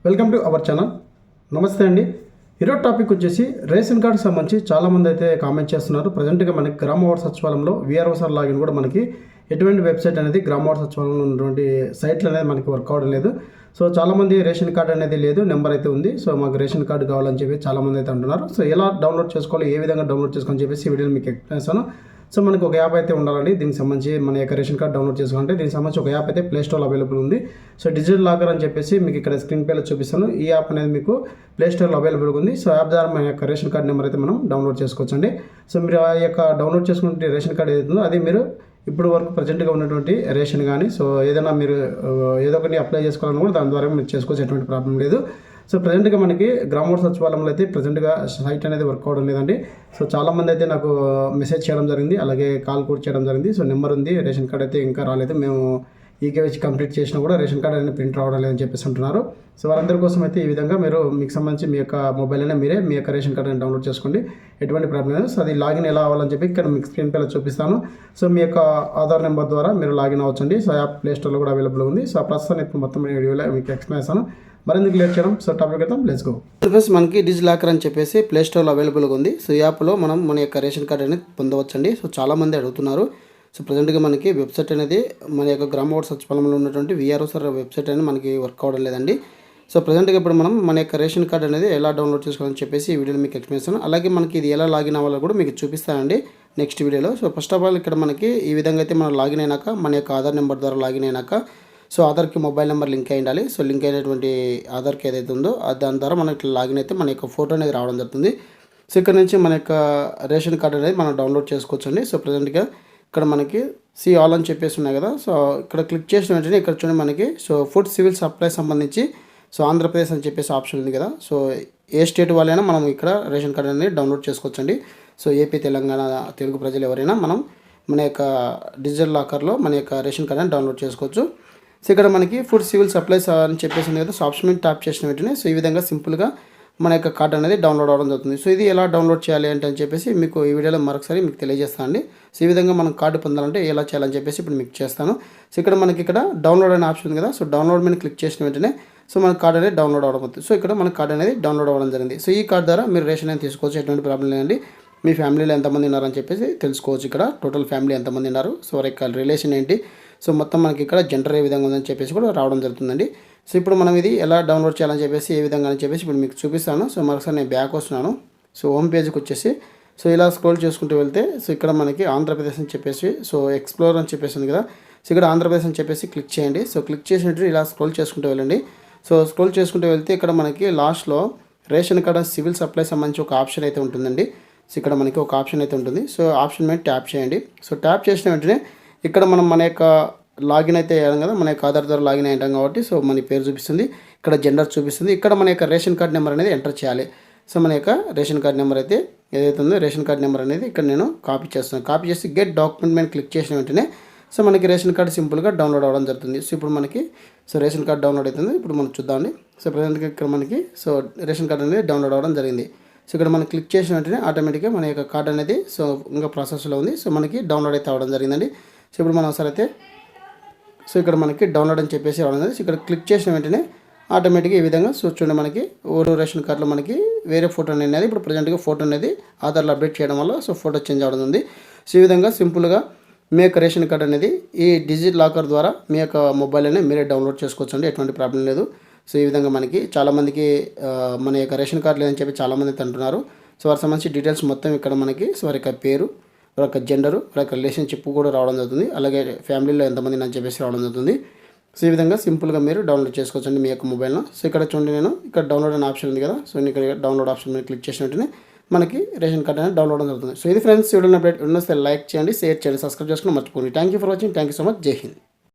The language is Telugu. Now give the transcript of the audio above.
Welcome to our channel. నమస్తే అండి. ఈరోజు టాపిక్ వచ్చేసి రేషన్ కార్డుకి సంబంధించి చాలామంది అయితే కామెంట్ చేస్తున్నారు. ప్రజెంట్గా మనకి గ్రామ వార్డు సచివాలయంలో విఆర్ఓసార్ లాగిన్ కూడా మనకి ఎటువంటి వెబ్సైట్ అనేది గ్రామ వార్డు సచివాలయంలో ఉన్నటువంటి సైట్లు అనేది మనకి వర్క్ అవడం లేదు. సో చాలామంది రేషన్ కార్డు అనేది లేదు, నెంబర్ అయితే ఉంది. సో మాకు రేషన్ కార్డు కావాలని చెప్పి చాలామంది అయితే అంటున్నారు. సో ఎలా డౌన్లోడ్ చేసుకోవాలి, ఏ విధంగా డౌన్లోడ్ చేసుకోవాలని చెప్పేసి ఈ వీడియోని మీకు ఎక్స్ప్లెయిన్ చేస్తాను. సో మనకు ఒక యాప్ అయితే ఉండాలండి. దీనికి సంబంధించి మన యొక్క రేషన్ కార్డ్ డౌన్లోడ్ చేసుకోవాలంటే దీనికి సంబంధించి ఒక యాప్ అయితే ప్లే స్టోర్లో అవైలబుల్ ఉంది. సో డిజిటల్ లాకర్ అని చెప్పేసి మీకు ఇక్కడ స్క్రీన్ పేలో చూపిస్తాను. ఈ యాప్ అనేది మీకు ప్లే స్టోర్లో అవైలబుల్గా ఉంది. సో యాప్ ద్వారా మన యొక్క రేషన్ కార్డ్ నెంబర్ అయితే మనం డౌన్లోడ్ చేసుకోవచ్చండి. సో మీరు ఆ యొక్క డౌన్లోడ్ చేసుకుంటే రేషన్ కార్డ్ ఏదైతుందో అది మీరు ఇప్పుడు వరకు ప్రజెంట్గా ఉన్నటువంటి రేషన్ కానీ సో ఏదైనా మీరు ఏదో ఒకటి అప్లై చేసుకోవాలని కూడా దాని ద్వారా మీరు చేసుకోవచ్చు, ఎటువంటి ప్రాబ్లం లేదు. సో ప్రజెంట్గా మనకి గ్రామ వార్డు సచివాలయంలో అయితే ప్రజెంట్గా సైట్ అనేది వర్క్ అవ్వడం లేదండి. సో చాలామంది అయితే నాకు మెసేజ్ చేయడం జరిగింది, అలాగే కాల్ కూడా చేయడం జరిగింది. సో నెంబర్ ఉంది, రేషన్ కార్డ్ అయితే ఇంకా రాలేదు, మేము ఈకేవైసీ కంప్లీట్ చేసినా కూడా రేషన్ కార్డ్ అనేది ప్రింట్ రావడం లేదని చెప్పేసి అంటున్నారు. సో వారందరి కోసం అయితే ఈ విధంగా మీరు మీకు సంబంధించి మీ యొక్క మొబైల్ అయినా మీరే మీ యొక్క రేషన్ కార్డ్ అనేది డౌన్లోడ్ చేసుకోండి, ఎటువంటి ప్రాబ్లం లేదు. సో అది లాగిన్ ఎలా అవ్వాలని చెప్పి ఇక్కడ మీకు స్క్రీన్ పైన చూపిస్తాను. సో మీ యొక్క ఆధార్ నెంబర్ ద్వారా మీరు లాగిన్ అవ్వచ్చండి. సో యాప్ ప్లే స్టోర్లో కూడా అవైలబుల్ ఉంది. సో ఆ ప్రస్తుతం ఇప్పుడు మొత్తం వీడియోలో మీకు ఎక్స్ప్లెయిన్ చేస్తాను. మరెందుకు లేట్ చేయడం, సో టాపిక్ అయితే లెట్స్ గో. ఫ్రెండ్స్, మనకి డిజిటల్ లాకర్ అని చెప్పేసి ప్లే స్టోర్లో అవైలబుల్గా ఉంది. సో యాప్లో మనం మన యొక్క రేషన్ కార్డ్ అనేది పొందవచ్చండి. సో చాలామంది అడుగుతున్నారు. సో ప్రజెంట్గా మనకి వెబ్సైట్ అనేది మన యొక్క గ్రామ వార్డు సచివాలయంలో ఉన్నటువంటి విఆర్ఓసార్ వెబ్సైట్ అనేది మనకి వర్క్ అవ్వడం లేదండి. సో ప్రజెంట్గా ఇప్పుడు మనం మన యొక్క రేషన్ కార్డ్ అనేది ఎలా డౌన్లోడ్ చేసుకోవాలని చెప్పేసి ఈ వీడియోలో మీకు ఎక్స్ప్లెయిన్ చేస్తాను. అలాగే మనకి ఇది ఎలా లాగిన్ అవ్వాలో కూడా మీకు చూపిస్తానండి నెక్స్ట్ వీడియోలో. సో ఫస్ట్ ఆఫ్ ఆల్ ఇక్కడ మనకి ఈ విధంగా అయితే మనం లాగిన్ అయినాక మన యొక్క ఆధార్ నెంబర్ ద్వారా లాగిన్ అయినాక సో ఆధార్కి మొబైల్ నెంబర్ లింక్ అయి ఉండాలి. సో లింక్ అయినటువంటి ఆధార్కి ఏదైతే ఉందో దాని ద్వారా మనకి ఇట్లా లాగిన్ అయితే మన యొక్క ఫోటో అనేది రావడం జరుగుతుంది. సో ఇక్కడ నుంచి మన యొక్క రేషన్ కార్డ్ అనేది మనం డౌన్లోడ్ చేసుకోవచ్చు అండి. సో ప్రజెంట్గా ఇక్కడ మనకి సి ఆల్ అని చెప్పేసి ఉన్నాయి కదా. సో ఇక్కడ క్లిక్ చేసిన వెంటనే ఇక్కడ చూడండి మనకి సో ఫుడ్ సివిల్ సప్లై సంబంధించి సో ఆంధ్రప్రదేశ్ అని చెప్పేసి ఆప్షన్ ఉంది కదా. సో ఏ స్టేట్ వాళ్ళైనా మనం ఇక్కడ రేషన్ కార్డ్ అనేది డౌన్లోడ్ చేసుకోవచ్చండి. సో ఏపీ, తెలంగాణ, తెలుగు ప్రజలు ఎవరైనా మనం మన యొక్క డిజిటల్ లాకర్లో మన యొక్క రేషన్ కార్డ్ అనేది డౌన్లోడ్ చేసుకోవచ్చు. సో ఇక్కడ మనకి ఫుడ్ సివిల్ సప్లైస్ అని చెప్పేసి ఉంది కదా. సో ఆప్షన్ మీద ట్యాప్ చేసిన వెంటనే సో ఈ విధంగా సింపుల్గా మన యొక్క కార్డ్ అనేది డౌన్లోడ్ అవ్వడం జరుగుతుంది. సో ఇది ఎలా డౌన్లోడ్ చేయాలి అంటే అని చెప్పేసి మీకు ఈ వీడియోలో మరొకసారి మీకు తెలియజేస్తాను అండి. సో ఈ విధంగా మనం కార్డు పొందాలంటే ఎలా చేయాలని చెప్పేసి ఇప్పుడు మీకు చేస్తాను. సో ఇక్కడ మనకి ఇక్కడ డౌన్లోడ్ అనే ఆప్షన్ ఉంది కదా. సో డౌన్లోడ్ మీద క్లిక్ చేసిన వెంటనే సో మన కార్డ్ అనేది డౌన్లోడ్ అవ్వడం అవుతుంది. సో ఇక్కడ మన కార్డ్ అనేది డౌన్లోడ్ అవ్వడం జరిగింది. సో ఈ కార్డ్ ద్వారా మీరు రేషన్ అనేది తీసుకోవచ్చు, ఎటువంటి ప్రాబ్లం లేదండి. మీ ఫ్యామిలీలో ఎంతమంది ఉన్నారని చెప్పేసి తెలుసుకోవచ్చు. ఇక్కడ టోటల్ ఫ్యామిలీ ఎంతమంది ఉన్నారు, సో వారి యొక్క రిలేషన్ ఏంటి, సో మొత్తం మనకి ఇక్కడ జెండర్ ఏ విధంగా ఉందని చెప్పేసి కూడా రావడం జరుగుతుందండి. సో ఇప్పుడు మనం ఇది ఎలా డౌన్లోడ్ చేయాలని చెప్పేసి ఏ విధంగా అని చెప్పేసి ఇప్పుడు మీకు చూపిస్తాను. సో మరొకసారి నేను బ్యాక్ వస్తున్నాను. సో హోమ్ పేజ్కి వచ్చేసి సో ఇలా స్క్రోల్ చేసుకుంటూ వెళ్తే సో ఇక్కడ మనకి ఆంధ్రప్రదేశ్ అని చెప్పేసి సో ఎక్స్ప్లోర్ అని చెప్పేసి ఉంది కదా. సో ఇక్కడ ఆంధ్రప్రదేశ్ అని చెప్పేసి క్లిక్ చేయండి. సో క్లిక్ చేసినట్టు ఇలా స్క్రోల్ చేసుకుంటూ వెళ్ళండి. సో స్క్రోల్ చేసుకుంటూ వెళ్తే ఇక్కడ మనకి లాస్ట్లో రేషన్ కార్డ్ సివిల్ సప్లై సంబంధించి ఒక ఆప్షన్ అయితే ఉంటుందండి. సో ఇక్కడ మనకి ఒక ఆప్షన్ అయితే ఉంటుంది. సో ఆప్షన్ మీద ట్యాప్ చేయండి. సో ట్యాప్ చేసిన వెంటనే ఇక్కడ మనం మన యొక్క లాగిన్ అయితే అయ్యాం కదా, మన యొక్క ఆధార్ ద్వారా లాగిన్ అయ్యాం కాబట్టి సో మన పేరు చూపిస్తుంది, ఇక్కడ జెండర్ చూపిస్తుంది, ఇక్కడ మన యొక్క రేషన్ కార్డ్ నెంబర్ అనేది ఎంటర్ చేయాలి. సో మన యొక్క రేషన్ కార్డ్ నెంబర్ అయితే ఏదైతే ఉందో రేషన్ కార్డ్ నెంబర్ అనేది ఇక్కడ నేను కాపీ చేస్తున్నాను. కాపీ చేసి గెట్ డాక్యుమెంట్ మీద క్లిక్ చేసిన వెంటనే సో మనకి రేషన్ కార్డ్ సింపుల్గా డౌన్లోడ్ అవ్వడం జరుగుతుంది. సో ఇప్పుడు మనకి సో రేషన్ కార్డ్ డౌన్లోడ్ అవుతుంది. ఇప్పుడు మనం చూద్దామండి. సో ప్రజెంట్గా ఇక్కడ మనకి సో రేషన్ కార్డ్ అనేది డౌన్లోడ్ అవ్వడం జరిగింది. సో ఇక్కడ మనం క్లిక్ చేసిన వెంటనే ఆటోమేటిక్గా మన యొక్క కార్డ్ అనేది సో ఇంకా ప్రాసెస్లో ఉంది. సో మనకి డౌన్లోడ్ అయితే అవ్వడం జరిగిందండి. సో ఇప్పుడు మనం ఒకసారి అయితే సో ఇక్కడ మనకి డౌన్లోడ్ అని చెప్పేసి రావడం జరిగింది. సో ఇక్కడ క్లిక్ చేసిన వెంటనే ఆటోమేటిక్గా ఈ విధంగా సో చూడండి మనకి ఓరో రేషన్ కార్డులో మనకి వేరే ఫోటో అనేది ఇప్పుడు ప్రజెంట్గా ఫోటో అనేది ఆధార్లో అప్డేట్ చేయడం వల్ల సో ఫోటో చేంజ్ అవ్వడం ఉంది. సో ఈ విధంగా సింపుల్గా మీ యొక్క రేషన్ కార్డ్ అనేది ఈ డిజిటల్ లాకర్ ద్వారా మీ యొక్క మొబైల్ అనేది మీరే డౌన్లోడ్ చేసుకోవచ్చు అండి, ఎటువంటి ప్రాబ్లం లేదు. సో ఈ విధంగా మనకి చాలామందికి మన యొక్క రేషన్ కార్డు లేదని చెప్పి చాలామంది అంటున్నారు. సో వారికి సంబంధించి డీటెయిల్స్ మొత్తం ఇక్కడ మనకి సో వారి యొక్క పేరు, వారి యొక్క జెండరు, వారి యొక్క రిలేషన్షిప్ కూడా రావడం జరుగుతుంది. అలాగే ఫ్యామిలీలో ఎంతమంది అని చెప్పేసి రావడం జరుగుతుంది. సో ఈ విధంగా సింపుల్గా మీరు డౌన్లోడ్ చేసుకోవచ్చండి మీ యొక్క మొబైల్లో. సో ఇక్కడ చూడండి నేను ఇక్కడ డౌన్లోడ్ అనే ఆప్షన్ ఉంది కదా. సో నేను ఇక్కడ డౌన్లోడ్ ఆప్షన్ మీద క్లిక్ చేసిన వెంటనే మనకి రేషన్ కార్డ్ అనేది డౌన్లోడ్ జరుగుతుంది. సో ఇది ఫ్రెండ్స్, వీడియో అప్డేట్ ఉన్నస్తే లైక్ చేయండి, షేర్ చేయండి, సబ్స్క్రైబ్ చేసుకుని మర్చిపోండి. Thank you for watching. Thank you so much. జై హింద్.